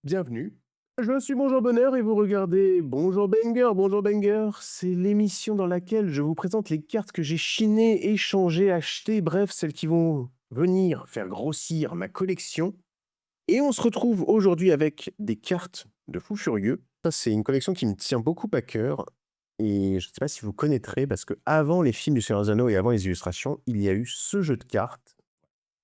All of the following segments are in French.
bienvenue. Je suis Bonjour Bonheur et vous regardez Bonjour Banger. Bonjour Banger, c'est l'émission dans laquelle je vous présente les cartes que j'ai chinées, échangées, achetées, bref, celles qui vont venir faire grossir ma collection. Et on se retrouve aujourd'hui avec des cartes de fou furieux. Ça, c'est une collection qui me tient beaucoup à cœur. Et je ne sais pas si vous connaîtrez, parce que avant les films du Seigneur des Anneaux et avant les illustrations, il y a eu ce jeu de cartes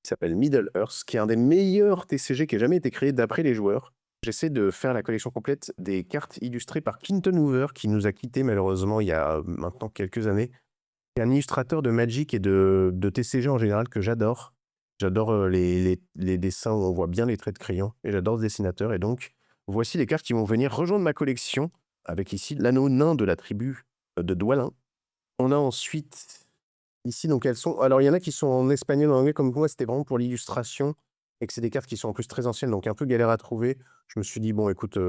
qui s'appelle Middle Earth, qui est un des meilleurs TCG qui ait jamais été créé d'après les joueurs. J'essaie de faire la collection complète des cartes illustrées par Clinton Hoover, qui nous a quittés malheureusement il y a maintenant quelques années. C'est un illustrateur de Magic et de TCG en général que j'adore. J'adore les dessins où on voit bien les traits de crayon et j'adore ce dessinateur. Et donc, voici les cartes qui vont venir rejoindre ma collection avec ici l'anneau nain de la tribu de Dwalin. On a ensuite ici, donc elles sont. Alors, il y en a qui sont en espagnol, en anglais, comme moi, c'était vraiment pour l'illustration et que c'est des cartes qui sont en plus très anciennes, donc un peu galère à trouver. Je me suis dit, bon, écoute,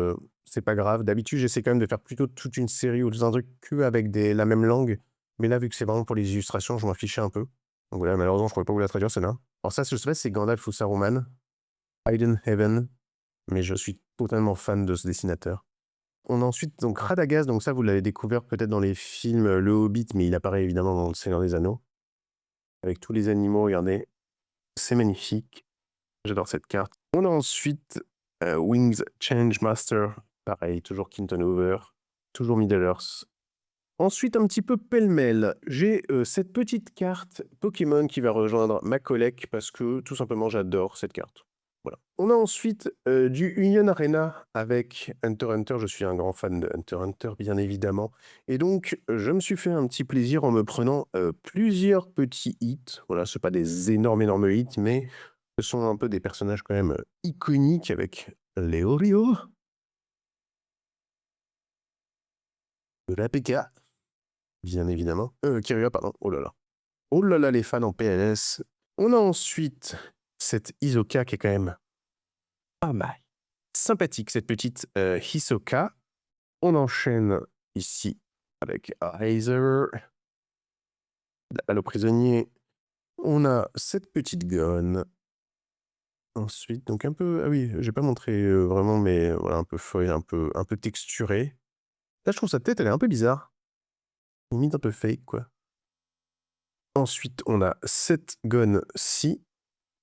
c'est pas grave. D'habitude, j'essaie quand même de faire plutôt toute une série ou un truc que avec la même langue. Mais là, vu que c'est vraiment pour les illustrations, je m'en fichais un peu. Donc voilà, malheureusement, je ne pourrais pas vous la traduire, celle-là. Alors, ça, je sais pas si c'est Gandalf ou Saruman, Hidden Heaven, mais je suis totalement fan de ce dessinateur. On a ensuite donc Radagast, donc ça, vous l'avez découvert peut-être dans les films Le Hobbit, mais il apparaît évidemment dans Le Seigneur des Anneaux avec tous les animaux, regardez, c'est magnifique. J'adore cette carte. On a ensuite Wings Change Master, pareil, toujours Kinton Hoover, toujours Middle Earth. Ensuite, un petit peu pêle-mêle, j'ai cette petite carte Pokémon qui va rejoindre ma collecte parce que tout simplement j'adore cette carte. Voilà. On a ensuite du Union Arena avec Hunter x Hunter. Je suis un grand fan de Hunter x Hunter, bien évidemment. Et donc, je me suis fait un petit plaisir en me prenant plusieurs petits hits. Voilà, ce pas des énormes, énormes hits, mais ce sont un peu des personnages quand même iconiques avec Leorio, de l'APK, bien évidemment. Kirua, pardon. Oh là là. Oh là là, les fans en PLS. On a ensuite cette Hisoka qui est quand même pas mal. Sympathique, cette petite Hisoka. On enchaîne ici avec Razer, la balle au prisonnier. On a cette petite gonne. Ensuite, donc un peu. Ah oui, j'ai pas montré vraiment, mais voilà, un peu feuille, un peu texturé. Là, je trouve sa tête, elle est un peu bizarre. Limite un peu fake, quoi. Ensuite, on a cette gonne-ci.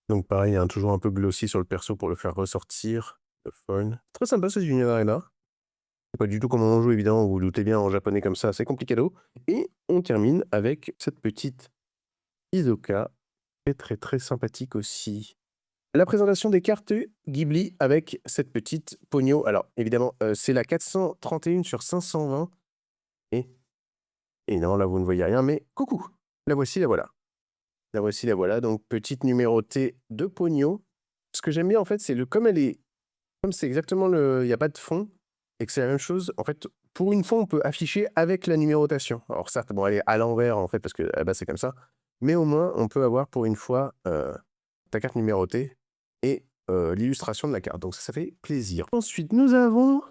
Donc pareil, hein, toujours un peu glossy sur le perso pour le faire ressortir. Le fun. Très sympa ce univers-là. C'est pas du tout comme on joue, évidemment, vous vous doutez bien, en japonais comme ça, c'est complicado. Et on termine avec cette petite Hisoka, très, très, très sympathique aussi. La présentation des cartes Ghibli avec cette petite Pogno. Alors, évidemment, c'est la 431 sur 520. Et, et non, là, vous ne voyez rien, mais coucou, la voici, la voilà. La voici, la voilà. Donc, petite numérotée de Pogno. Ce que j'aime bien, en fait, c'est comme c'est exactement il n'y a pas de fond et que c'est la même chose, en fait, pour une fois, on peut afficher avec la numérotation. Alors certes, bon, elle est à l'envers, en fait, parce que base, c'est comme ça, mais au moins, on peut avoir pour une fois ta carte numérotée et l'illustration de la carte. Donc ça fait plaisir. Ensuite, nous avons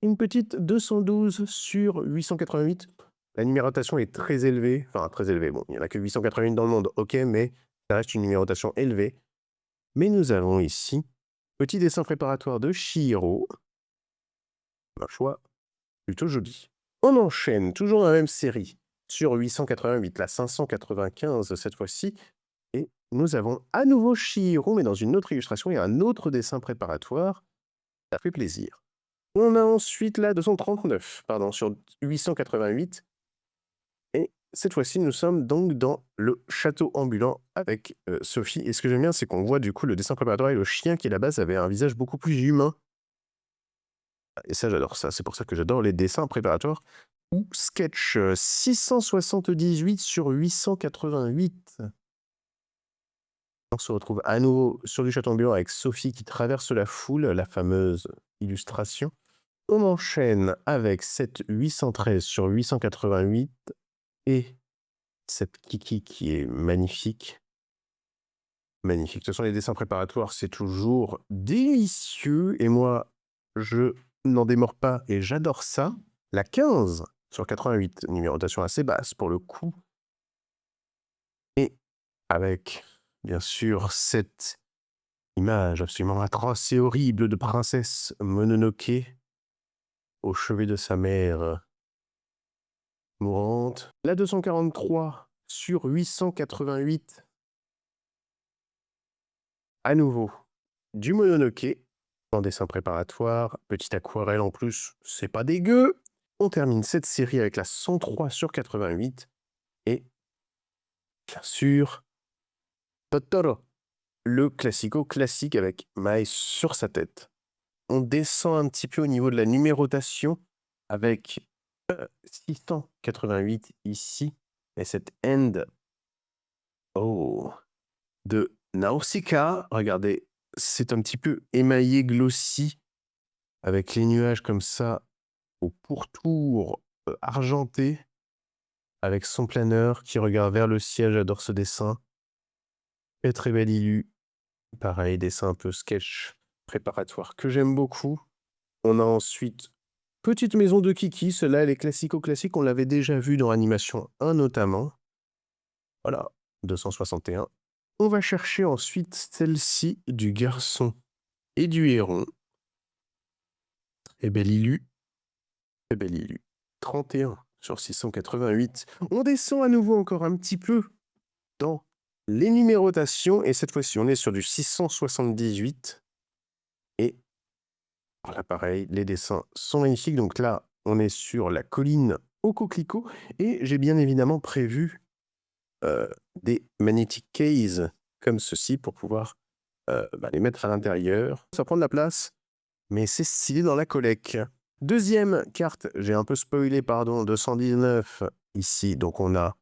une petite 212 sur 888. La numérotation est très élevée, enfin très élevée. Bon, il n'y en a que 888 dans le monde, ok, mais ça reste une numérotation élevée. Mais nous avons ici petit dessin préparatoire de Chihiro. Un choix plutôt joli. On enchaîne, toujours dans la même série, sur 888, la 595 cette fois-ci. Et nous avons à nouveau Chihiro, mais dans une autre illustration et un autre dessin préparatoire. Ça fait plaisir. On a ensuite la 239, pardon, sur 888. Et cette fois-ci, nous sommes donc dans le château ambulant avec Sophie. Et ce que j'aime bien, c'est qu'on voit du coup le dessin préparatoire et le chien qui, à la base, avait un visage beaucoup plus humain. Et ça, j'adore ça. C'est pour ça que j'adore les dessins préparatoires. Ou sketch 678 sur 888. On se retrouve à nouveau sur du château ambulant avec Sophie qui traverse la foule, la fameuse illustration. On enchaîne avec cette 813 sur 888 et cette Kiki qui est magnifique. Magnifique. De toute façon, les dessins préparatoires, c'est toujours délicieux. Et moi, je n'en démords pas et j'adore ça. La 15 sur 88, numérotation assez basse pour le coup. Et avec, bien sûr, cette Image absolument atroce et horrible de princesse Mononoke au chevet de sa mère mourante. La 243 sur 888. À nouveau, du Mononoke en dessin préparatoire. Petite aquarelle en plus, c'est pas dégueu. On termine cette série avec la 103 sur 88. Et bien sûr, Totoro, le classico-classique avec Mai sur sa tête. On descend un petit peu au niveau de la numérotation avec 688 ici. Et cette end de Nausicaa, regardez, c'est un petit peu émaillé glossy avec les nuages comme ça au pourtour argenté avec son planeur qui regarde vers le ciel. J'adore ce dessin. Et très belle illu. Pareil, dessin un peu sketch préparatoire que j'aime beaucoup. On a ensuite Petite maison de Kiki. Celle-là, elle est classico-classique. On l'avait déjà vue dans Animation 1 notamment. Voilà, 261. On va chercher ensuite celle-ci du garçon et du héron. Et belle illu. Et belle illu. 31 sur 688. On descend à nouveau encore un petit peu dans les numérotations. Et cette fois-ci, on est sur du 678. Et là, pareil, les dessins sont magnifiques. Donc là, on est sur la colline au coquelicot. Et j'ai bien évidemment prévu des magnetic cases comme ceci pour pouvoir les mettre à l'intérieur. Ça prend de la place, mais c'est stylé dans la collecte. Deuxième carte, j'ai un peu spoilé, pardon, 219 ici. Donc on a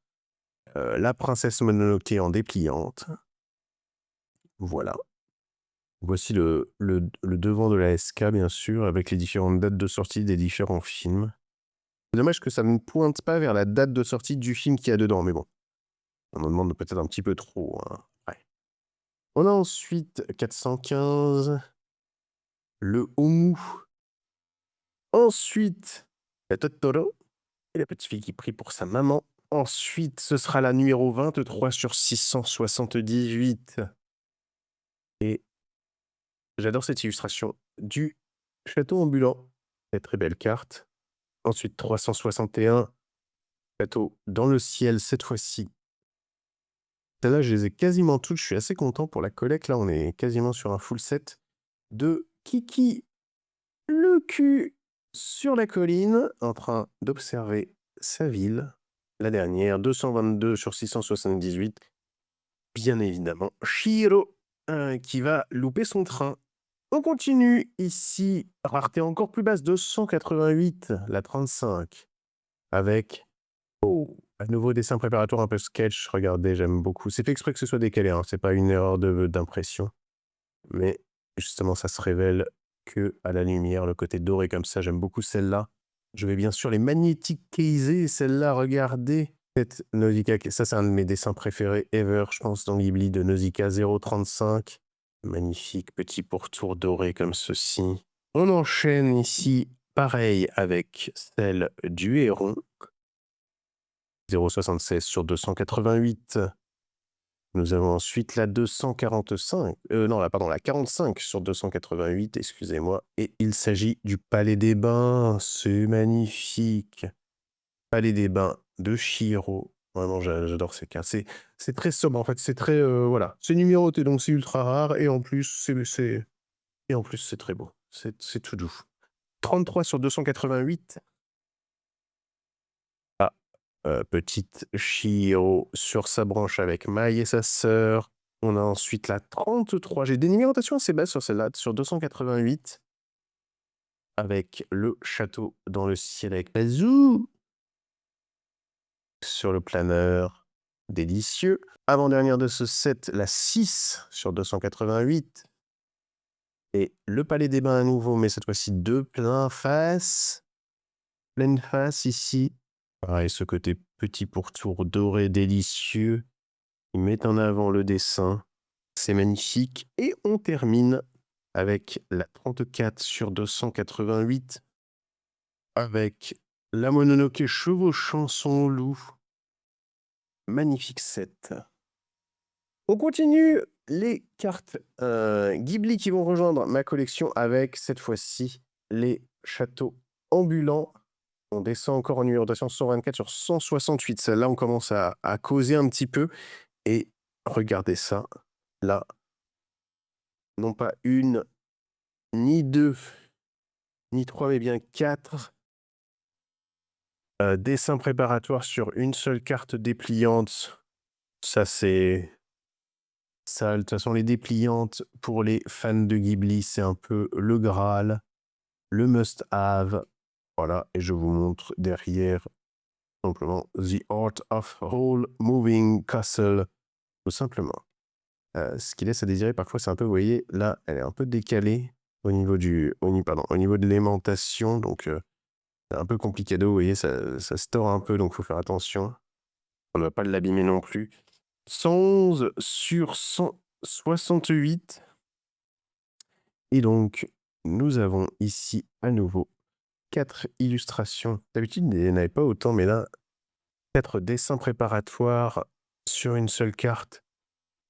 la princesse Mononoke en dépliante. Voilà. Voici le devant de la SK, bien sûr, avec les différentes dates de sortie des différents films. C'est dommage que ça ne pointe pas vers la date de sortie du film qu'il y a dedans, mais bon. On en demande peut-être un petit peu trop. Hein. Ouais. On a ensuite 415, le Omu. Ensuite, la Totoro et la petite fille qui prie pour sa maman. Ensuite, ce sera la numéro 23 sur 678. Et j'adore cette illustration du château ambulant. Très très belle carte. Ensuite, 361, château dans le ciel cette fois-ci. Celles-là, je les ai quasiment toutes. Je suis assez content pour la collecte. Là, on est quasiment sur un full set de Kiki le cul sur la colline en train d'observer sa ville. La dernière, 222 sur 678. Bien évidemment, Shiro qui va louper son train. On continue ici, rareté encore plus basse, 288, la 35, avec à nouveau dessin préparatoire un peu sketch. Regardez, j'aime beaucoup. C'est fait exprès que ce soit décalé, hein. C'est pas une erreur d'impression, mais justement, ça se révèle que à la lumière, le côté doré comme ça, j'aime beaucoup celle-là. Je vais bien sûr les magnétiquer, celle-là, regardez. Cette Nausicaa, ça c'est un de mes dessins préférés ever, je pense, dans Ghibli, de Nausicaa 035. Magnifique petit pourtour doré comme ceci. On enchaîne ici, pareil, avec celle du héron. 0,76 sur 288. Nous avons ensuite la 245, la 45 sur 288, excusez-moi. Et il s'agit du Palais des Bains, c'est magnifique. Palais des Bains de Chihiro. Vraiment, j'adore ces cartes. C'est très sobre, en fait, c'est très, voilà. C'est numéroté, donc c'est ultra rare, et en plus, c'est très beau. C'est tout doux. 33 sur 288. Petite Chihiro sur sa branche avec Mai et sa sœur. On a ensuite la 33. J'ai des numérotations assez basses sur celle-là, sur 288. Avec le château dans le ciel avec Bazou. Sur le planeur. Délicieux. Avant-dernière de ce set, la 6 sur 288. Et le palais des bains à nouveau, mais cette fois-ci de plein face. Pleine face ici. Pareil, ce côté petit pourtour doré délicieux. Il met en avant le dessin. C'est magnifique. Et on termine avec la 34 sur 288. Avec la Mononoke chevauchant son loup. Magnifique set. On continue les cartes Ghibli qui vont rejoindre ma collection avec, cette fois-ci, les châteaux ambulants. On descend encore en numérotation 124 sur 168. Celle-là, on commence à causer un petit peu. Et regardez ça, là, non pas une, ni deux, ni trois, mais bien quatre dessins préparatoires sur une seule carte dépliante. Ça, c'est ça. De toute façon, les dépliantes, pour les fans de Ghibli, c'est un peu le Graal, le must-have. Voilà, et je vous montre derrière, simplement, The Art of Whole Moving Castle, tout simplement. Ce qui laisse à désirer parfois, c'est un peu, vous voyez, là, elle est un peu décalée au niveau au niveau de l'aimantation, donc c'est un peu compliqué vous voyez, ça se tord un peu, donc il faut faire attention. On ne va pas l'abîmer non plus. 111 sur 168. Et donc, nous avons ici, à nouveau, 4 illustrations. D'habitude, il n'y en avait pas autant, mais là, 4 dessins préparatoires sur une seule carte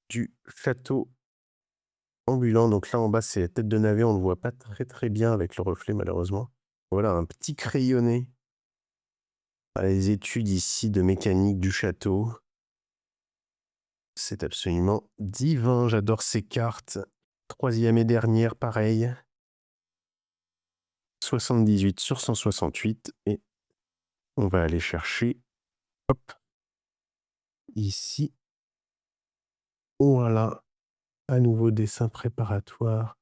du château ambulant. Donc là, en bas, c'est la tête de navet. On ne le voit pas très, très bien avec le reflet, malheureusement. Voilà, un petit crayonné à les études ici de mécanique du château. C'est absolument divin. J'adore ces cartes. 3e et dernière, pareil. 78 sur 168. Et on va aller chercher, hop, ici. Voilà, à nouveau dessin préparatoire.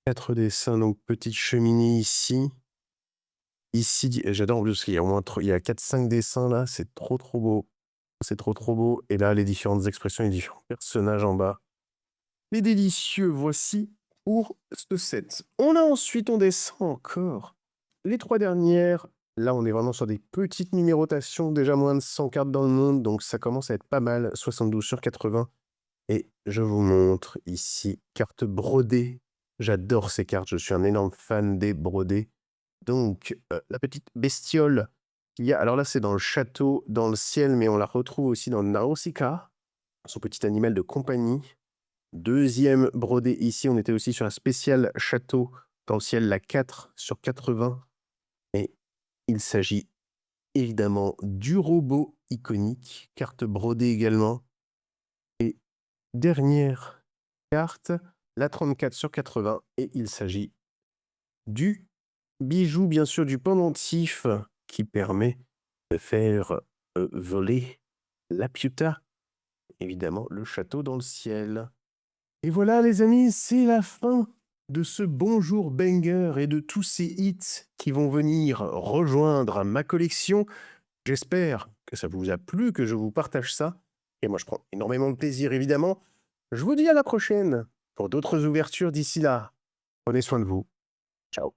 4 dessins, donc petite cheminée ici. Ici, j'adore en plus parce qu'il y a au moins il y a 4-5 dessins là, c'est trop trop beau. C'est trop trop beau. Et là, les différentes expressions, les différents personnages en bas. Les délicieux, voici pour ce set. On descend encore les 3 dernières. Là, on est vraiment sur des petites numérotations, déjà moins de 100 cartes dans le monde, donc ça commence à être pas mal, 72 sur 80. Et je vous montre ici, carte brodée. J'adore ces cartes, je suis un énorme fan des brodés. Donc, la petite bestiole qu'il y a, alors là, c'est dans le château, dans le ciel, mais on la retrouve aussi dans Nausicaa, son petit animal de compagnie. 2e brodé ici, on était aussi sur un spécial château dans le ciel, la 4 sur 80. Et il s'agit évidemment du robot iconique, carte brodée également. Et dernière carte, la 34 sur 80. Et il s'agit du bijou, bien sûr, du pendentif qui permet de faire voler la Piuta, évidemment, le château dans le ciel. Et voilà, les amis, c'est la fin de ce bonjour banger et de tous ces hits qui vont venir rejoindre ma collection. J'espère que ça vous a plu, que je vous partage ça. Et moi, je prends énormément de plaisir, évidemment. Je vous dis à la prochaine pour d'autres ouvertures d'ici là. Prenez soin de vous. Ciao.